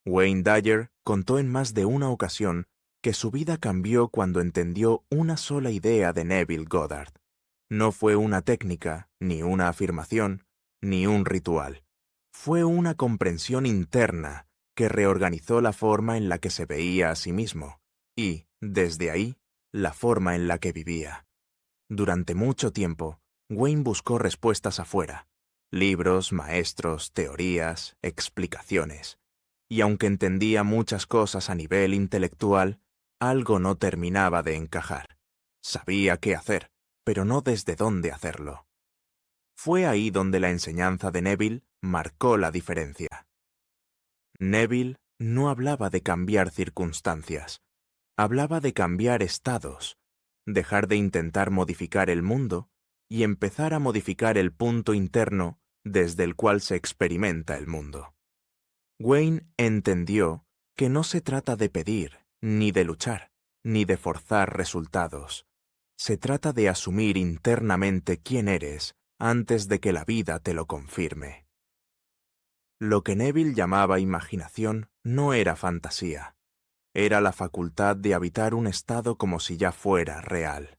Wayne Dyer contó en más de una ocasión que su vida cambió cuando entendió una sola idea de Neville Goddard. No fue una técnica, ni una afirmación, ni un ritual. Fue una comprensión interna que reorganizó la forma en la que se veía a sí mismo y, desde ahí, la forma en la que vivía. Durante mucho tiempo, Wayne buscó respuestas afuera: libros, maestros, teorías, explicaciones. Y aunque entendía muchas cosas a nivel intelectual, algo no terminaba de encajar. Sabía qué hacer, pero no desde dónde hacerlo. Fue ahí donde la enseñanza de Neville marcó la diferencia. Neville no hablaba de cambiar circunstancias, hablaba de cambiar estados, dejar de intentar modificar el mundo y empezar a modificar el punto interno desde el cual se experimenta el mundo. Wayne entendió que no se trata de pedir, ni de luchar, ni de forzar resultados. Se trata de asumir internamente quién eres antes de que la vida te lo confirme. Lo que Neville llamaba imaginación no era fantasía. Era la facultad de habitar un estado como si ya fuera real.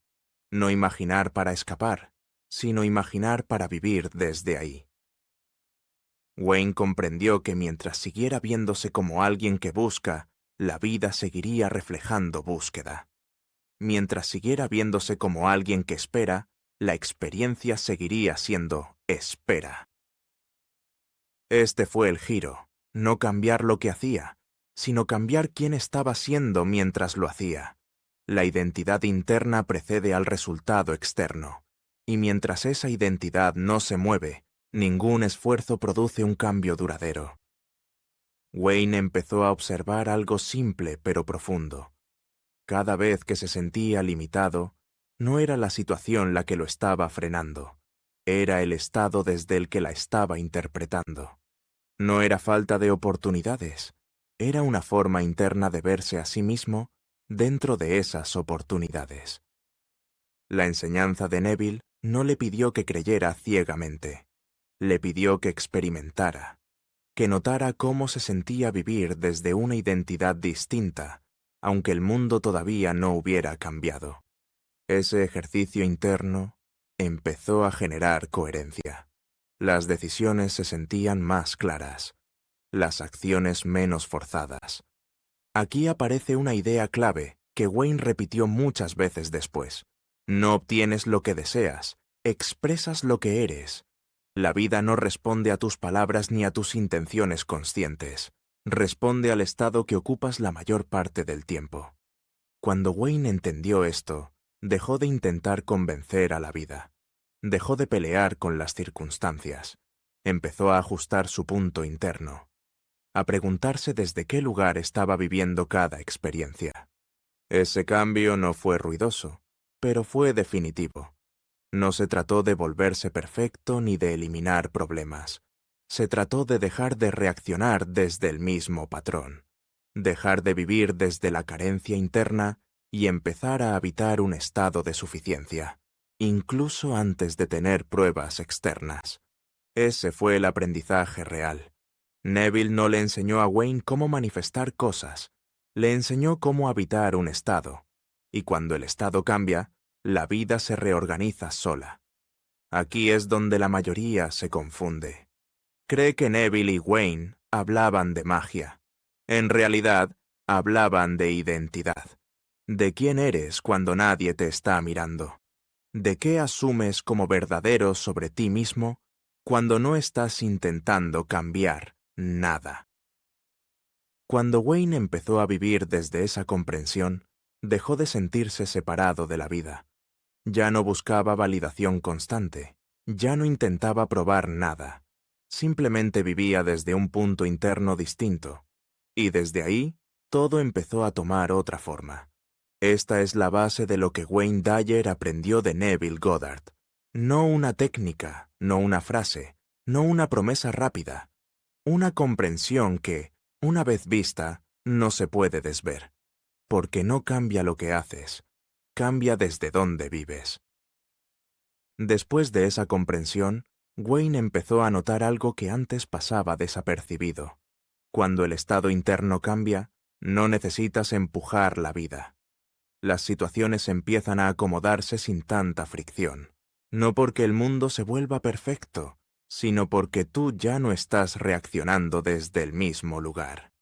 No imaginar para escapar, sino imaginar para vivir desde ahí. Wayne comprendió que mientras siguiera viéndose como alguien que busca, la vida seguiría reflejando búsqueda. Mientras siguiera viéndose como alguien que espera, la experiencia seguiría siendo espera. Este fue el giro: no cambiar lo que hacía, sino cambiar quién estaba siendo mientras lo hacía. La identidad interna precede al resultado externo, y mientras esa identidad no se mueve, ningún esfuerzo produce un cambio duradero. Wayne empezó a observar algo simple pero profundo. Cada vez que se sentía limitado, no era la situación la que lo estaba frenando, era el estado desde el que la estaba interpretando. No era falta de oportunidades, era una forma interna de verse a sí mismo dentro de esas oportunidades. La enseñanza de Neville no le pidió que creyera ciegamente, le pidió que experimentara, que notara cómo se sentía vivir desde una identidad distinta, aunque el mundo todavía no hubiera cambiado. Ese ejercicio interno empezó a generar coherencia. Las decisiones se sentían más claras, las acciones menos forzadas. Aquí aparece una idea clave que Wayne repitió muchas veces después. No obtienes lo que deseas, expresas lo que eres. La vida no responde a tus palabras ni a tus intenciones conscientes. Responde al estado que ocupas la mayor parte del tiempo. Cuando Wayne entendió esto, dejó de intentar convencer a la vida. Dejó de pelear con las circunstancias. Empezó a ajustar su punto interno, a preguntarse desde qué lugar estaba viviendo cada experiencia. Ese cambio no fue ruidoso, pero fue definitivo. No se trató de volverse perfecto ni de eliminar problemas. Se trató de dejar de reaccionar desde el mismo patrón, dejar de vivir desde la carencia interna y empezar a habitar un estado de suficiencia, incluso antes de tener pruebas externas. Ese fue el aprendizaje real. Neville no le enseñó a Wayne cómo manifestar cosas, le enseñó cómo habitar un estado, y cuando el estado cambia, la vida se reorganiza sola. Aquí es donde la mayoría se confunde. Cree que Neville y Wayne hablaban de magia. En realidad, hablaban de identidad. De quién eres cuando nadie te está mirando. De qué asumes como verdadero sobre ti mismo cuando no estás intentando cambiar nada. Cuando Wayne empezó a vivir desde esa comprensión, dejó de sentirse separado de la vida. Ya no buscaba validación constante, ya no intentaba probar nada. Simplemente vivía desde un punto interno distinto, y desde ahí todo empezó a tomar otra forma. Esta es la base de lo que Wayne Dyer aprendió de Neville Goddard. No una técnica, no una frase, no una promesa rápida. Una comprensión que, una vez vista, no se puede desver. Porque no cambia lo que haces, cambia desde dónde vives. Después de esa comprensión, Wayne empezó a notar algo que antes pasaba desapercibido. Cuando el estado interno cambia, no necesitas empujar la vida. Las situaciones empiezan a acomodarse sin tanta fricción. No porque el mundo se vuelva perfecto, sino porque tú ya no estás reaccionando desde el mismo lugar.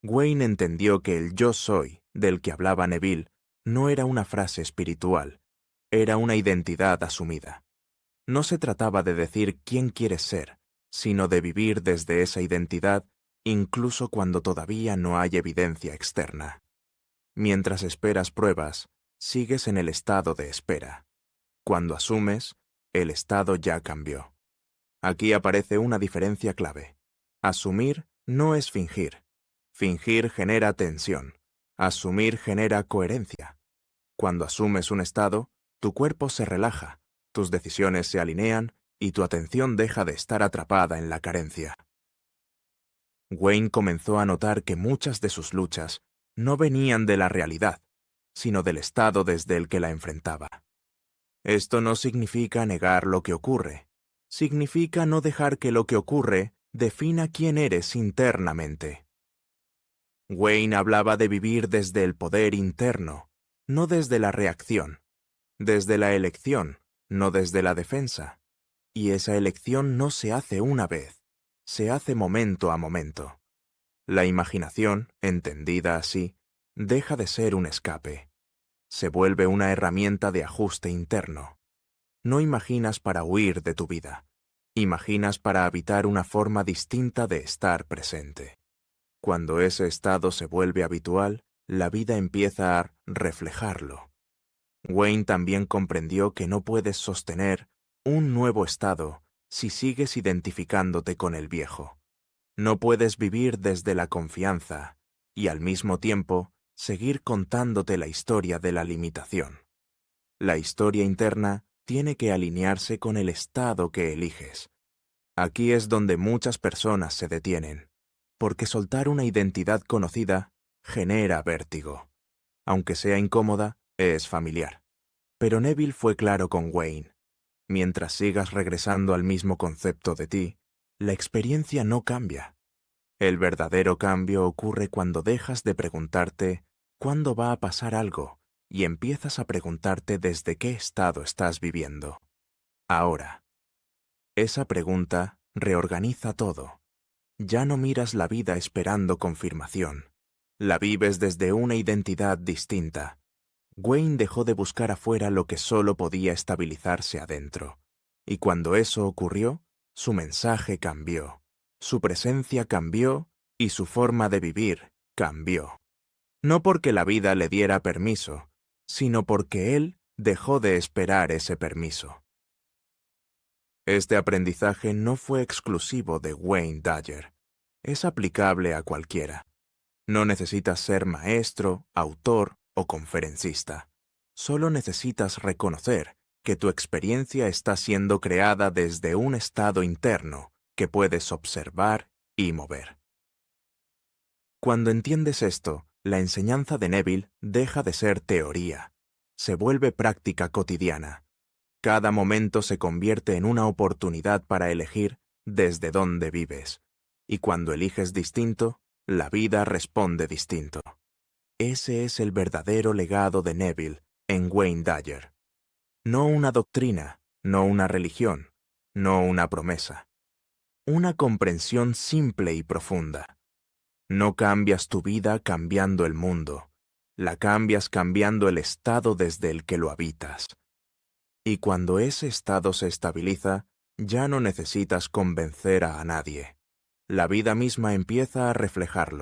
Wayne entendió que el yo soy, del que hablaba Neville, no era una frase espiritual, era una identidad asumida. No se trataba de decir quién quieres ser, sino de vivir desde esa identidad, incluso cuando todavía no hay evidencia externa. Mientras esperas pruebas, sigues en el estado de espera. Cuando asumes, el estado ya cambió. Aquí aparece una diferencia clave. Asumir no es fingir. Fingir genera tensión. Asumir genera coherencia. Cuando asumes un estado, tu cuerpo se relaja, tus decisiones se alinean y tu atención deja de estar atrapada en la carencia. Wayne comenzó a notar que muchas de sus luchas no venían de la realidad, sino del estado desde el que la enfrentaba. Esto no significa negar lo que ocurre, significa no dejar que lo que ocurre defina quién eres internamente. Wayne hablaba de vivir desde el poder interno, no desde la reacción, desde la elección, no desde la defensa. Y esa elección no se hace una vez, se hace momento a momento. La imaginación, entendida así, deja de ser un escape. Se vuelve una herramienta de ajuste interno. No imaginas para huir de tu vida, imaginas para habitar una forma distinta de estar presente. Cuando ese estado se vuelve habitual, la vida empieza a reflejarlo. Wayne también comprendió que no puedes sostener un nuevo estado si sigues identificándote con el viejo. No puedes vivir desde la confianza y al mismo tiempo seguir contándote la historia de la limitación. La historia interna tiene que alinearse con el estado que eliges. Aquí es donde muchas personas se detienen, porque soltar una identidad conocida genera vértigo. Aunque sea incómoda, es familiar. Pero Neville fue claro con Wayne. Mientras sigas regresando al mismo concepto de ti, la experiencia no cambia. El verdadero cambio ocurre cuando dejas de preguntarte ¿cuándo va a pasar algo? Y empiezas a preguntarte desde qué estado estás viviendo. Ahora. Esa pregunta reorganiza todo. Ya no miras la vida esperando confirmación. La vives desde una identidad distinta. Wayne dejó de buscar afuera lo que solo podía estabilizarse adentro. Y cuando eso ocurrió, su mensaje cambió, su presencia cambió y su forma de vivir cambió. No porque la vida le diera permiso, sino porque él dejó de esperar ese permiso. Este aprendizaje no fue exclusivo de Wayne Dyer. Es aplicable a cualquiera. No necesitas ser maestro, autor o conferencista. Solo necesitas reconocer que tu experiencia está siendo creada desde un estado interno que puedes observar y mover. Cuando entiendes esto, la enseñanza de Neville deja de ser teoría. Se vuelve práctica cotidiana. Cada momento se convierte en una oportunidad para elegir desde dónde vives. Y cuando eliges distinto, la vida responde distinto. Ese es el verdadero legado de Neville en Wayne Dyer. No una doctrina, no una religión, no una promesa. Una comprensión simple y profunda. No cambias tu vida cambiando el mundo. La cambias cambiando el estado desde el que lo habitas. Y cuando ese estado se estabiliza, ya no necesitas convencer a nadie. La vida misma empieza a reflejarlo.